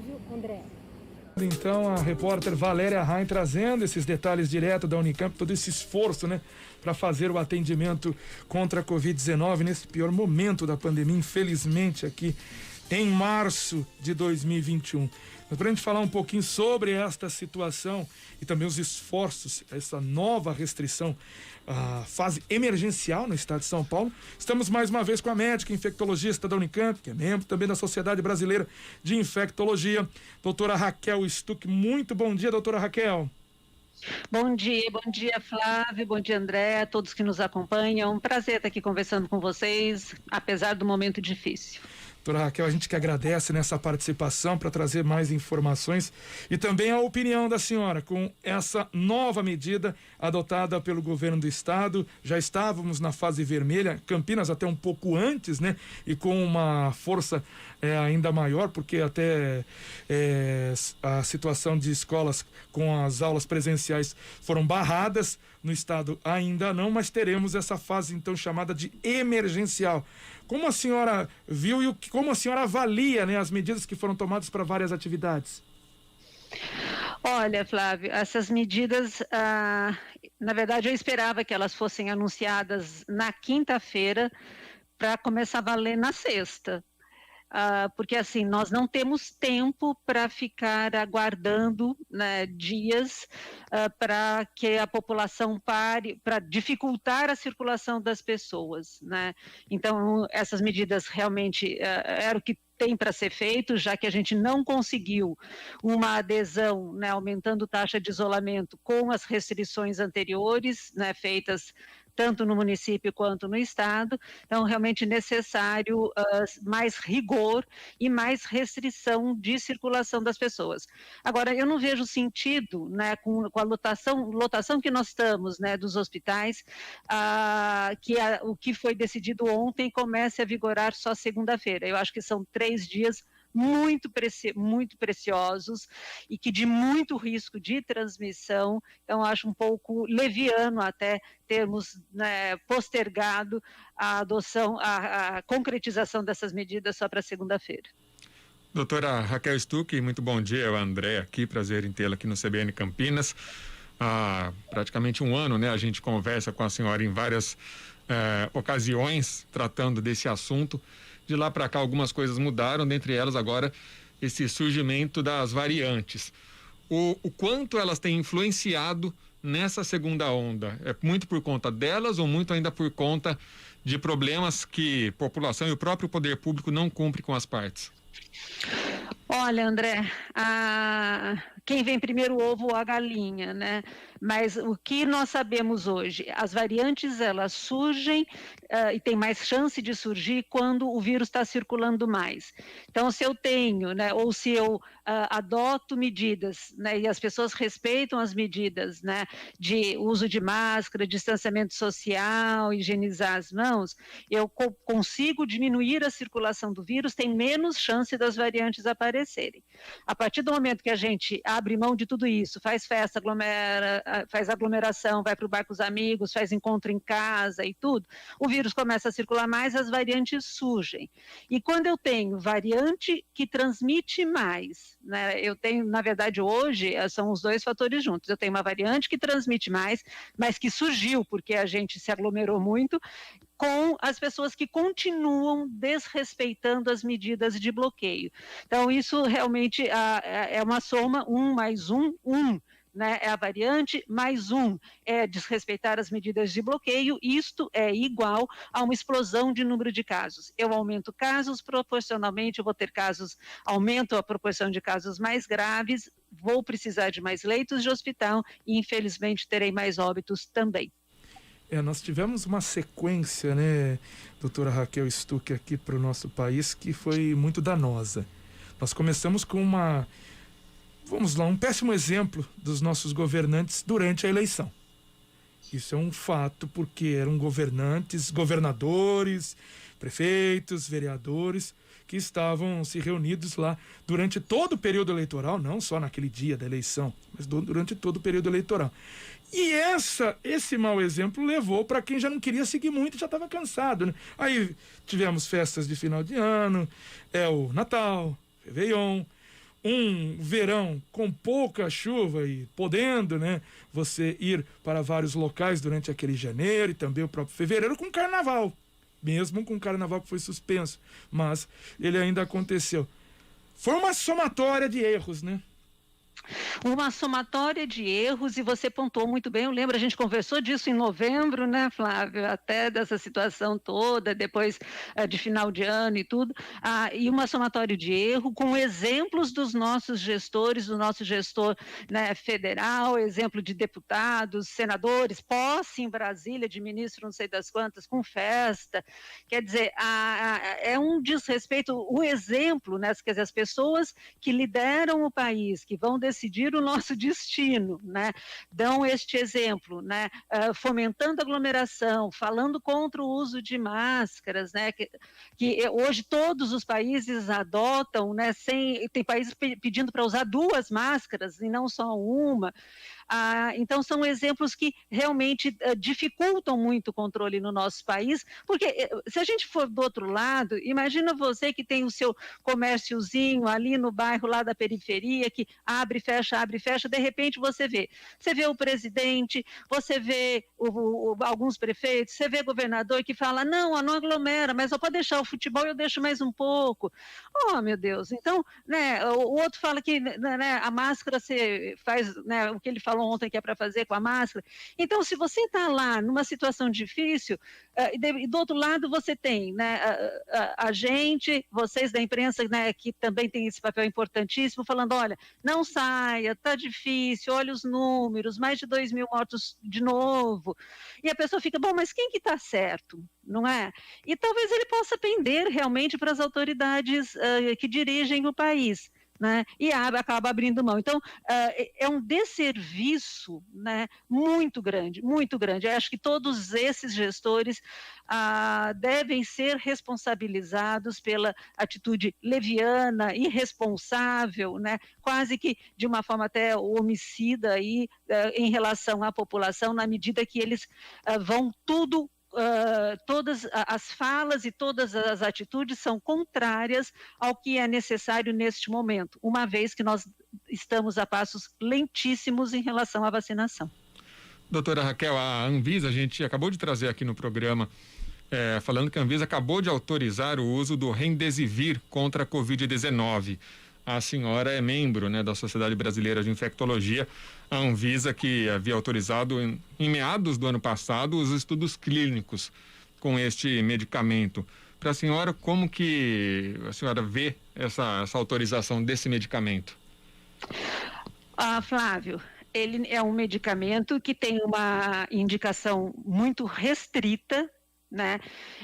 Flávio, André. Então, a repórter Valéria Rain trazendo esses detalhes direto da Unicamp, todo esse esforço, né, para fazer o atendimento contra a Covid-19 nesse pior momento da pandemia, infelizmente, aqui em março de 2021. Mas para a gente falar um pouquinho sobre esta situação e também os esforços, essa nova restrição, a fase emergencial no estado de São Paulo, estamos mais uma vez com a médica infectologista da Unicamp, que é membro também da Sociedade Brasileira de Infectologia, doutora Raquel Stuck. Muito bom dia, doutora Raquel. Bom dia Flávio, bom dia André, a todos que nos acompanham. Um prazer estar aqui conversando com vocês, apesar do momento difícil. Doutora Raquel, a gente que agradece nessa participação para trazer mais informações e também a opinião da senhora com essa nova medida adotada pelo governo do estado. Já estávamos na fase vermelha, Campinas até um pouco antes, né? E com uma força ainda maior, porque até a situação de escolas com as aulas presenciais foram barradas, no estado ainda não, mas teremos essa fase então chamada de emergencial. Como a senhora viu e como a senhora avalia, né, as medidas que foram tomadas para várias atividades? Olha, Flávio, essas medidas, na verdade eu esperava que elas fossem anunciadas na quinta-feira para começar a valer na sexta. Porque assim, nós não temos tempo para ficar aguardando, né, dias para que a população pare, para dificultar a circulação das pessoas, né? Então, essas medidas realmente era o que tem para ser feito, já que a gente não conseguiu uma adesão, né, aumentando taxa de isolamento com as restrições anteriores, né, feitas tanto no município quanto no estado. Então, realmente necessário mais rigor e mais restrição de circulação das pessoas. Agora, eu não vejo sentido, né, com a lotação que nós estamos, né, dos hospitais, que o que foi decidido ontem comece a vigorar só segunda-feira. Eu acho que são 3 dias muito preciosos e que de muito risco de transmissão. Então acho um pouco leviano até termos, né, postergado a adoção, a concretização dessas medidas só para segunda-feira. Doutora Raquel Stuck, muito bom dia, é o André aqui, prazer em tê-la aqui no CBN Campinas. Há praticamente um ano, né, a gente conversa com a senhora em várias ocasiões tratando desse assunto. De lá para cá algumas coisas mudaram, dentre elas agora esse surgimento das variantes. O quanto elas têm influenciado nessa segunda onda? É muito por conta delas ou muito ainda por conta de problemas que a população e o próprio poder público não cumprem com as partes? Olha, André, quem vem primeiro, o ovo ou a galinha, né? Mas o que nós sabemos hoje, as variantes elas surgem e tem mais chance de surgir quando o vírus está circulando mais. Então, se eu tenho, né, ou se eu adoto medidas, né, e as pessoas respeitam as medidas, né, de uso de máscara, distanciamento social, higienizar as mãos, eu consigo diminuir a circulação do vírus, tem menos chance das variantes aparecerem. A partir do momento que a gente abre mão de tudo isso, faz festa, faz aglomeração, vai para o bar com os amigos, faz encontro em casa e tudo, o vírus começa a circular mais, as variantes surgem. E quando eu tenho variante que transmite mais, né, eu tenho, na verdade, hoje, são os dois fatores juntos. Eu tenho uma variante que transmite mais, mas que surgiu porque a gente se aglomerou muito, com as pessoas que continuam desrespeitando as medidas de bloqueio. Então, isso realmente é uma soma, 1 mais 1, 1. Né, é a variante, mais 1 é desrespeitar as medidas de bloqueio, isto é igual a uma explosão de número de casos. Eu aumento casos, proporcionalmente eu vou ter casos, aumento a proporção de casos mais graves, vou precisar de mais leitos de hospital e infelizmente terei mais óbitos também. Nós tivemos uma sequência, né, doutora Raquel Stuck, aqui para o nosso país que foi muito danosa. Nós começamos com um péssimo exemplo dos nossos governantes durante a eleição. Isso é um fato, porque eram governadores, prefeitos, vereadores, que estavam se reunidos lá durante todo o período eleitoral, não só naquele dia da eleição, mas durante todo o período eleitoral. E esse mau exemplo levou para quem já não queria seguir muito e já estava cansado, né? Aí tivemos festas de final de ano, o Natal, Réveillon, um verão com pouca chuva e podendo, né, você ir para vários locais durante aquele janeiro e também o próprio fevereiro com carnaval, mesmo com o carnaval que foi suspenso, mas ele ainda aconteceu. Foi uma somatória de erros, né? Uma somatória de erros, e você pontuou muito bem, eu lembro, a gente conversou disso em novembro, né, Flávio, até dessa situação toda, depois de final de ano e tudo, e uma somatória de erro com exemplos dos nossos gestores, do nosso gestor, né, federal, exemplo de deputados, senadores, posse em Brasília de ministro não sei das quantas, com festa, quer dizer, é um desrespeito, o exemplo, né, quer dizer, as pessoas que lideram o país, que vão decidir o nosso destino, né? Dão este exemplo, né? Fomentando aglomeração, falando contra o uso de máscaras, né? Que hoje todos os países adotam, né? Tem países pedindo para usar 2 máscaras e não só uma. Então, são exemplos que realmente dificultam muito o controle no nosso país, porque se a gente for do outro lado, imagina você que tem o seu comérciozinho ali no bairro lá da periferia, que abre e fecha, de repente você vê o presidente, você vê alguns prefeitos, você vê governador que fala, não aglomera, mas só pode deixar o futebol, eu deixo mais um pouco. Oh, meu Deus, então, né, o outro fala que, né, a máscara você faz, né, o que ele falou ontem que é para fazer com a máscara. Então, se você está lá numa situação difícil, e do outro lado você tem, né, a gente, vocês da imprensa, né, que também tem esse papel importantíssimo, falando, olha, não saia, está difícil, olha os números, mais de 2.000 mortos de novo. E a pessoa fica, bom, mas quem que está certo? Não é? E talvez ele possa pender realmente para as autoridades que dirigem o país. Né? E acaba abrindo mão. Então, é um desserviço, né, muito grande, muito grande. Eu acho que todos esses gestores devem ser responsabilizados pela atitude leviana, irresponsável, né, quase que de uma forma até homicida aí, em relação à população, na medida que eles vão tudo. Todas as falas e todas as atitudes são contrárias ao que é necessário neste momento, uma vez que nós estamos a passos lentíssimos em relação à vacinação. Doutora Raquel, a Anvisa, a gente acabou de trazer aqui no programa, falando que a Anvisa acabou de autorizar o uso do Remdesivir contra a Covid-19. A senhora é membro, né, da Sociedade Brasileira de Infectologia, a Anvisa, que havia autorizado em meados do ano passado os estudos clínicos com este medicamento. Para a senhora, como que a senhora vê essa autorização desse medicamento? Flávio, ele é um medicamento que tem uma indicação muito restrita, né?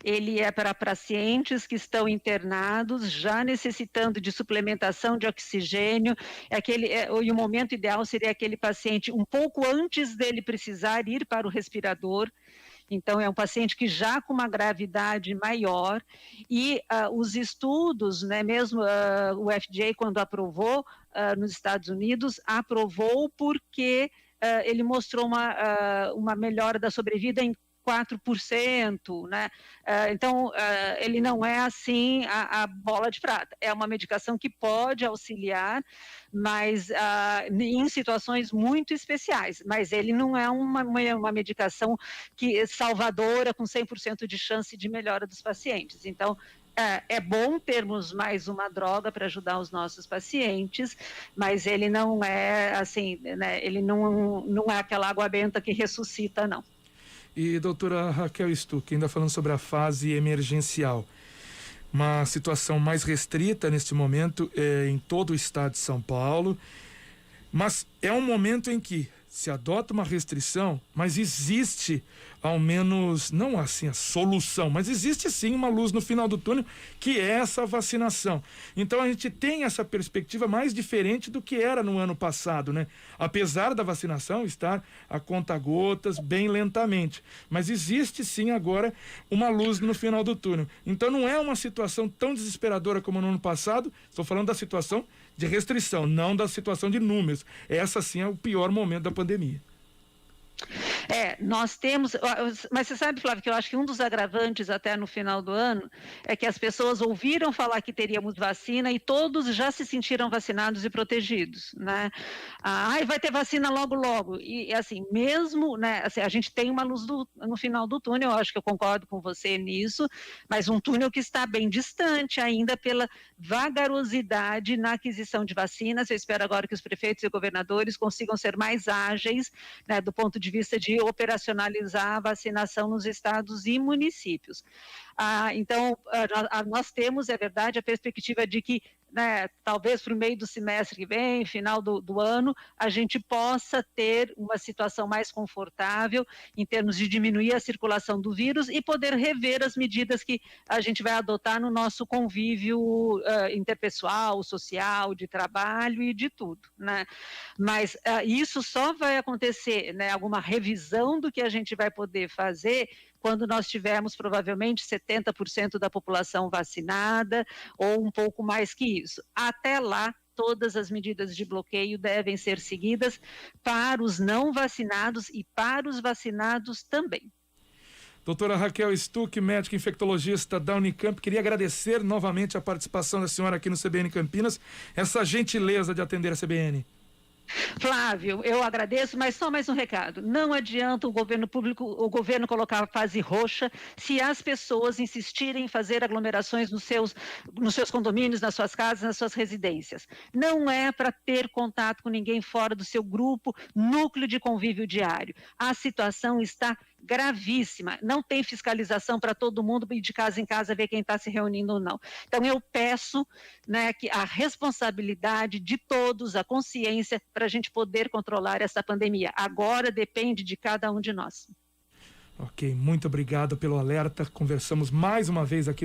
Ele é para pacientes que estão internados, já necessitando de suplementação de oxigênio. E o momento ideal seria aquele paciente um pouco antes dele precisar ir para o respirador. Então, é um paciente que já com uma gravidade maior, e os estudos, né, mesmo o FDA, quando aprovou nos Estados Unidos, aprovou porque ele mostrou uma melhora da sobrevida em 4%, né? Então, ele não é assim a bola de prata. É uma medicação que pode auxiliar, mas em situações muito especiais. Mas ele não é uma medicação que salvadora com 100% de chance de melhora dos pacientes. Então, é bom termos mais uma droga para ajudar os nossos pacientes, mas ele não é assim, né? Ele não é aquela água benta que ressuscita, não. E doutora Raquel Stuck, ainda falando sobre a fase emergencial, uma situação mais restrita neste momento em todo o estado de São Paulo, mas é um momento em que se adota uma restrição, mas existe ao menos, não assim a solução, mas existe sim uma luz no final do túnel, que é essa vacinação. Então a gente tem essa perspectiva mais diferente do que era no ano passado, né? Apesar da vacinação estar a conta-gotas, bem lentamente, mas existe sim agora uma luz no final do túnel. Então não é uma situação tão desesperadora como no ano passado, estou falando da situação de restrição, não da situação de números. Essa sim é o pior momento da pandemia. Nós temos, mas você sabe, Flávio, que eu acho que um dos agravantes até no final do ano é que as pessoas ouviram falar que teríamos vacina e todos já se sentiram vacinados e protegidos, né? Vai ter vacina logo, logo. E assim, mesmo, né, assim, a gente tem uma luz no final do túnel, eu acho que eu concordo com você nisso, mas um túnel que está bem distante ainda pela vagarosidade na aquisição de vacinas. Eu espero agora que os prefeitos e governadores consigam ser mais ágeis, né, do ponto de vista de operacionalizar a vacinação nos estados e municípios. Então, nós temos, é verdade, a perspectiva de que, né, talvez para o meio do semestre que vem, final do ano, a gente possa ter uma situação mais confortável em termos de diminuir a circulação do vírus e poder rever as medidas que a gente vai adotar no nosso convívio interpessoal, social, de trabalho e de tudo, né? Mas isso só vai acontecer, né, alguma revisão do que a gente vai poder fazer quando nós tivermos provavelmente 70% da população vacinada ou um pouco mais que isso. Até lá, todas as medidas de bloqueio devem ser seguidas para os não vacinados e para os vacinados também. Doutora Raquel Stuck, médica infectologista da Unicamp, queria agradecer novamente a participação da senhora aqui no CBN Campinas, essa gentileza de atender a CBN. Flávio, eu agradeço, mas só mais um recado. Não adianta o governo colocar a fase roxa se as pessoas insistirem em fazer aglomerações nos seus condomínios, nas suas casas, nas suas residências. Não é para ter contato com ninguém fora do seu grupo, núcleo de convívio diário. A situação está gravíssima, não tem fiscalização para todo mundo ir de casa em casa ver quem está se reunindo ou não. Então eu peço, né, que a responsabilidade de todos, a consciência para a gente poder controlar essa pandemia. Agora depende de cada um de nós. Ok, muito obrigado pelo alerta. Conversamos mais uma vez aqui no